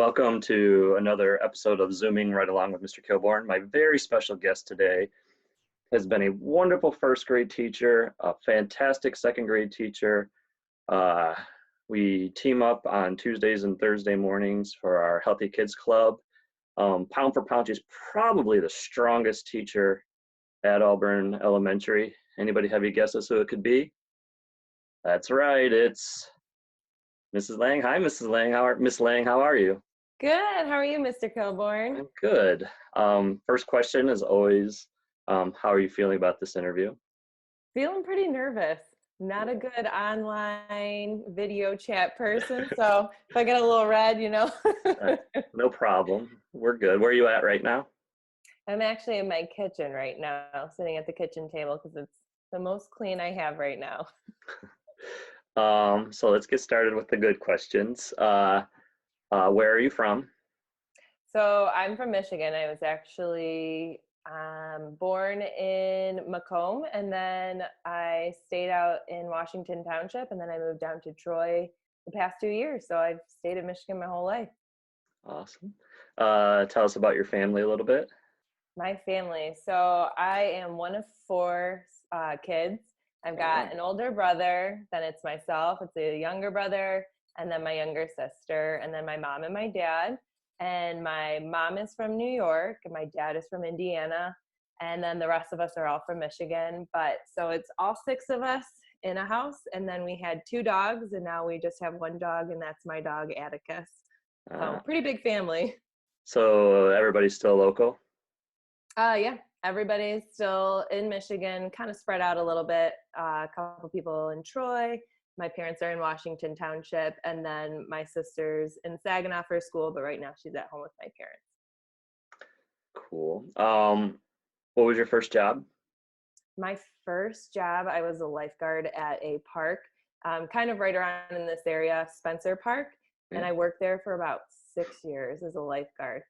Welcome to another episode of Zooming Right Along with Mr. Kilborn. My very special guest today has been a wonderful first grade teacher, a fantastic second grade teacher. Uh, we team up on Tuesdays and Thursday mornings for our Healthy Kids Club. Pound for pound, she's probably the strongest teacher at Auburn Elementary. Anybody have any guesses who it could be? That's right, it's Mrs. Lang. Hi, Mrs. Lang. Miss Lang, how are you? Good. How are you, Mr. Kilborn? I'm good. First question is always, how are you feeling about this interview? Feeling pretty nervous. Not a good online video chat person. So if I get a little red. Uh, no problem. We're good. Where are you at right now? I'm actually in my kitchen right now, sitting at the kitchen table because it's the most clean I have right now. So let's get started with the good questions. Where are you from? So I'm from Michigan. I was actually born in Macomb, and then I stayed out in Washington Township, and then I moved down to Troy the past 2 years. So I've stayed in Michigan my whole life. Awesome. Tell us about your family a little bit. My family. So I am one of four kids. I've got an older brother, then it's myself, it's a younger brother, and then my younger sister, and then my mom and my dad. And my mom is from New York, and my dad is from Indiana. And then the rest of us are all from Michigan. But so it's all six of us in a house. And then we had two dogs, and now we just have one dog, and that's my dog, Atticus. Uh, So pretty big family. so everybody's still local? Yeah, everybody's still in Michigan, kind of spread out a little bit. A couple people in Troy. My parents are in Washington Township, and then my sister's in Saginaw for school, but right now she's at home with my parents. Cool. What was your first job? My first job, I was a lifeguard at a park, kind of right around in this area, Spencer Park, and Yeah. I worked there for about 6 years as a lifeguard.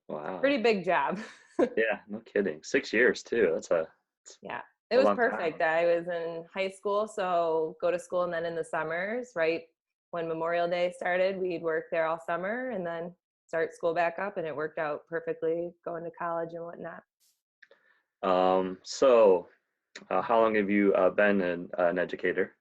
Wow. Pretty big job. Yeah, no kidding. 6 years too. That's Yeah, it a was long perfect. time. I was in high school, so go to school, and then in the summers, right when Memorial Day started, we'd work there all summer and then start school back up, and it worked out perfectly going to college and whatnot. So how long have you been an educator?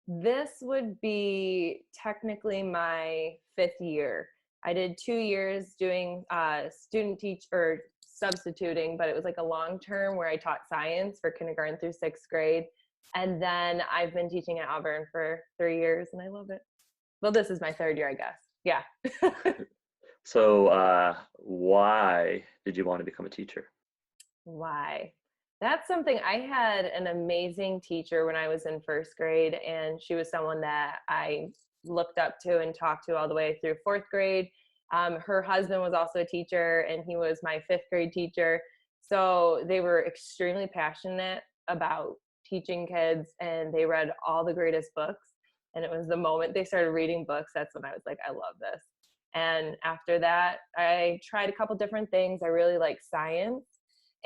This would be technically my fifth year. I did 2 years doing student teach or substituting, but it was like a long term where I taught science for kindergarten through sixth grade. And then I've been teaching at Auburn for 3 years, and I love it. Well, this is my third year, I guess. Yeah. So why did you want to become a teacher? Why? That's something. I had an amazing teacher when I was in first grade, and she was someone that I looked up to and talked to all the way through fourth grade. Her husband was also a teacher, and he was my fifth grade teacher. So they were extremely passionate about teaching kids, and they read all the greatest books. And it was the moment they started reading books, that's when I was like, I love this. And after that, I tried a couple different things. I really like science.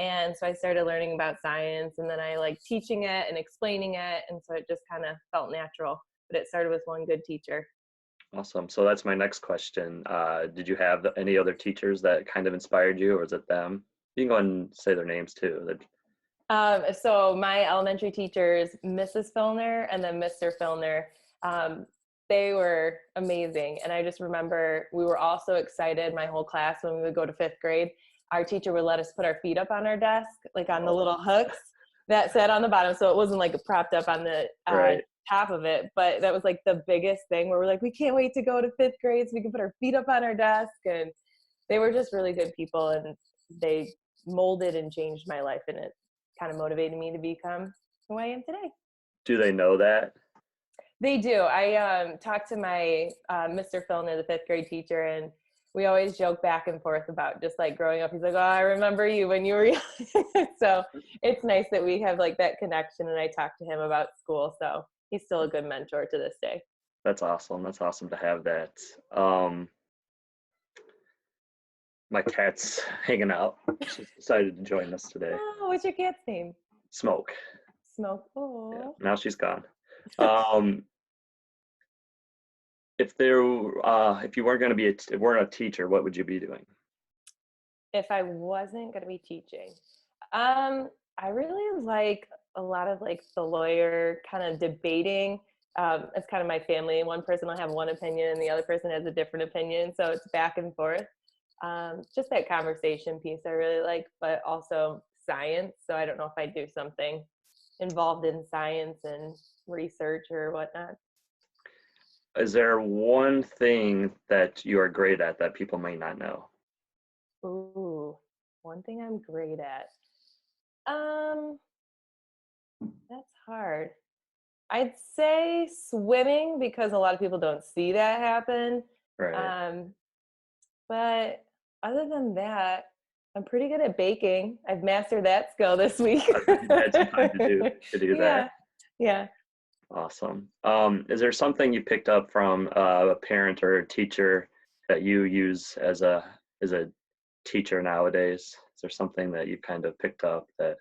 And so I started learning about science, and then I liked teaching it and explaining it. And so it just kind of felt natural. But it started with one good teacher. Awesome. So that's my next question. Did you have any other teachers that kind of inspired you, or is it them? You can go and say their names too. So my elementary teachers, Mrs. Filner and then Mr. Filner, they were amazing. And I just remember we were all so excited, my whole class, when we would go to fifth grade. Our teacher would let us put our feet up on our desk, like on the little hooks that sat on the bottom. So it wasn't like propped up on the Right. top of it. But that was like the biggest thing where we're like, we can't wait to go to fifth grade so we can put our feet up on our desk. And they were just really good people, and they molded and changed my life, and it kind of motivated me to become who I am today. Do they know that? They do. I talked to my Mr. Filner, the fifth grade teacher, and we always joke back and forth about just like growing up. He's like, "Oh, I remember you when you were young." So it's nice that we have like that connection, and I talked to him about school. So he's still a good mentor to this day. That's awesome. That's awesome to have that. My cat's hanging out. She's decided to join us today. Oh, what's your cat's name? Smoke. Smoke. Yeah. Oh. Now she's gone. Um, if you weren't going to be weren't a teacher, what would you be doing? If I wasn't going to be teaching, I really like a lot of like the lawyer kind of debating. It's kind of my family. One person will have one opinion and the other person has a different opinion. So it's back and forth. Just that conversation piece I really like, but also science. So I don't know if I do something involved in science and research or whatnot. Is there one thing that you are great at that people may not know? Ooh, one thing I'm great at. Um, that's hard. I'd say swimming because a lot of people don't see that happen. Right. Um, but other than that, I'm pretty good at baking. I've mastered that skill this week. You had some time to do that. Yeah, yeah. Awesome. Is there something you picked up from a parent or a teacher that you use as a teacher nowadays? Is there something that you kind of picked up that?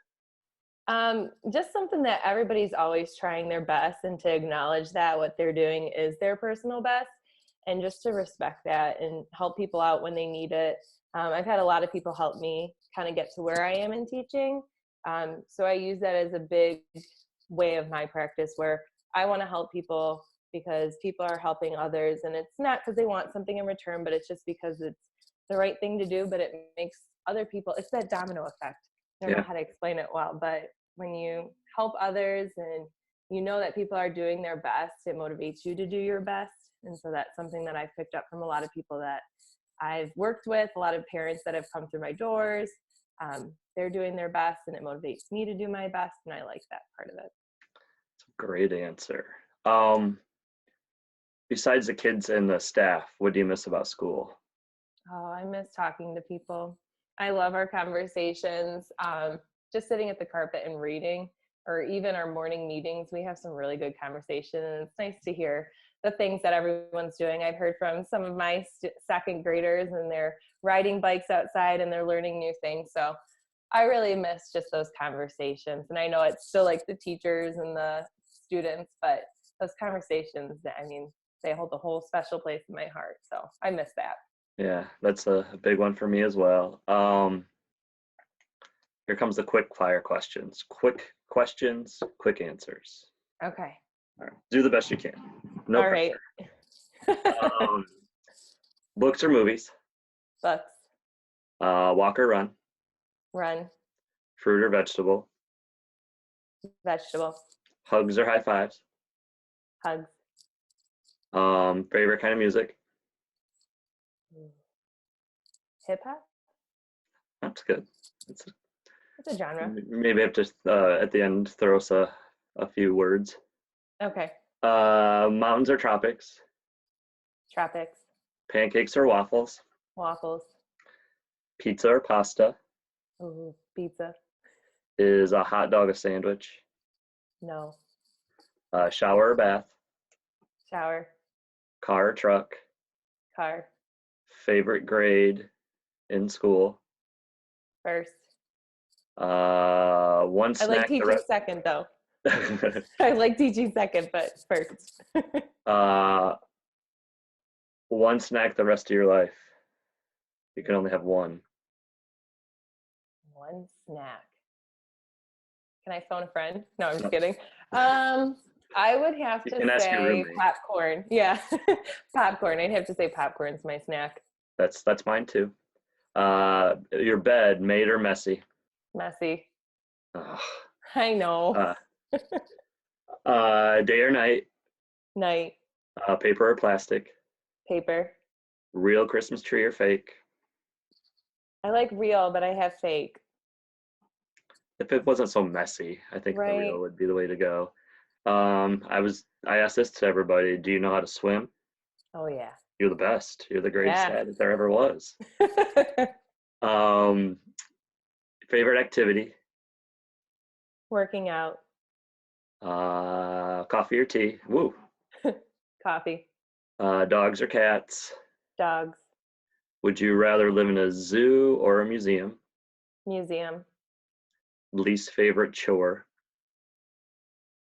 Just something that everybody's always trying their best and to acknowledge that what they're doing is their personal best and just to respect that and help people out when they need it. I've had a lot of people help me kind of get to where I am in teaching. So I use that as a big way of my practice where I want to help people because people are helping others. And it's not because they want something in return, but it's just because it's the right thing to do, but it makes other people, it's that domino effect. I don't know Yeah, how to explain it well, but when you help others and you know that people are doing their best, it motivates you to do your best. And so that's something that I've picked up from a lot of people that I've worked with, a lot of parents that have come through my doors. They're doing their best and it motivates me to do my best. And I like that part of it. great answer. Um, Besides the kids and the staff, what do you miss about school? Oh, I miss talking to people. I love our conversations. Just sitting at the carpet and reading, or even our morning meetings, we have some really good conversation. And it's nice to hear the things that everyone's doing. I've heard from some of my second graders, and they're riding bikes outside and they're learning new things. So I really miss just those conversations. And I know it's still like the teachers and the students, but those conversations, I mean, they hold a whole special place in my heart. So I miss that. Yeah, that's a big one for me as well. Here comes the quick fire questions. Quick questions, quick answers. Okay. All right, do the best you can. No All right. pressure. Um, Books or movies? Books. Walk or run? Run. Fruit or vegetable? Vegetable. Hugs or high fives? Hugs. Favorite kind of music? Hip hop. That's good. It's, It's a genre. maybe have to at the end throw us a few words. Okay. Mountains or tropics? Tropics. Pancakes or waffles? Waffles. Pizza or pasta? Ooh, pizza. Is a hot dog a sandwich? No. Shower or bath? Shower. Car or truck? Car. Favorite grade in school? First. One I like snack the teaching second though. rest. I like teaching second, but first. uh, One snack the rest of your life. You can only have one. One snack. Can I phone a friend? No, I'm just No, kidding. I would have you to can ask your say roommate. popcorn. Yeah. Popcorn. I'd have to say popcorn's my snack. That's mine too. Your bed, made or messy? Messy. Ugh. I know. Uh, Day or night? Night. Paper or plastic? Paper. Real Christmas tree or fake? I like real, but I have fake. If it wasn't so messy, I think the Right. real would be the way to go. I asked this to everybody. Do you know how to swim? Oh yeah. You're the best. You're the greatest Yeah. dad that there ever was. Um, Favorite activity? Working out. Coffee or tea? Woo. Coffee. Dogs or cats? Dogs. Would you rather live in a zoo or a museum? Museum. Least favorite chore?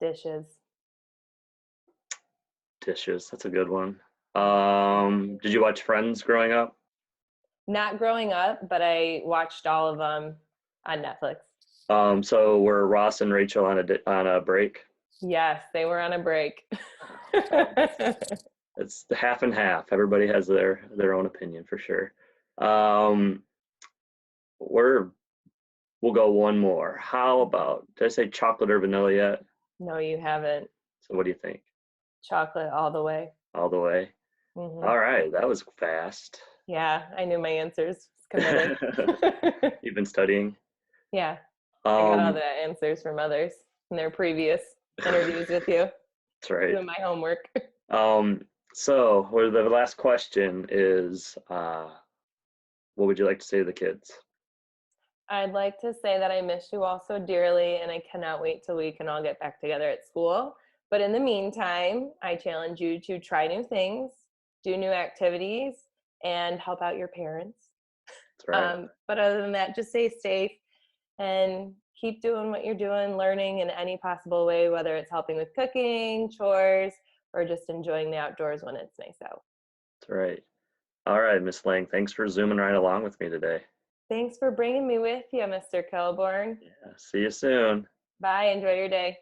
Dishes. Dishes. That's a good one. Did you watch Friends growing up? Not growing up, but I watched all of them on Netflix. So were Ross and Rachel on on a break? Yes, they were on a break. It's half and half. Everybody has their own opinion for sure. Um, we're we'll go one more. How about, did I say chocolate or vanilla yet? No, you haven't. So what do you think? Chocolate all the way. All the way. Hmm. All right, that was fast. Yeah, I knew my answers. Committed. You've been studying. Yeah, I got all Um, the answers from others in their previous interviews with you, that's right. doing my homework. Um, so well, the last question is, what would you like to say to the kids? I'd like to say that I miss you all so dearly, and I cannot wait till we can all get back together at school. But in the meantime, I challenge you to try new things, do new activities, and help out your parents. That's right. But other than that, just stay safe and keep doing what you're doing, learning in any possible way, whether it's helping with cooking, chores, or just enjoying the outdoors when it's nice out. That's right. All right, Miss Lang, thanks for zooming right along with me today. Thanks for bringing me with you, Mr. Kilborn. Yeah, see you soon. Bye. Enjoy your day.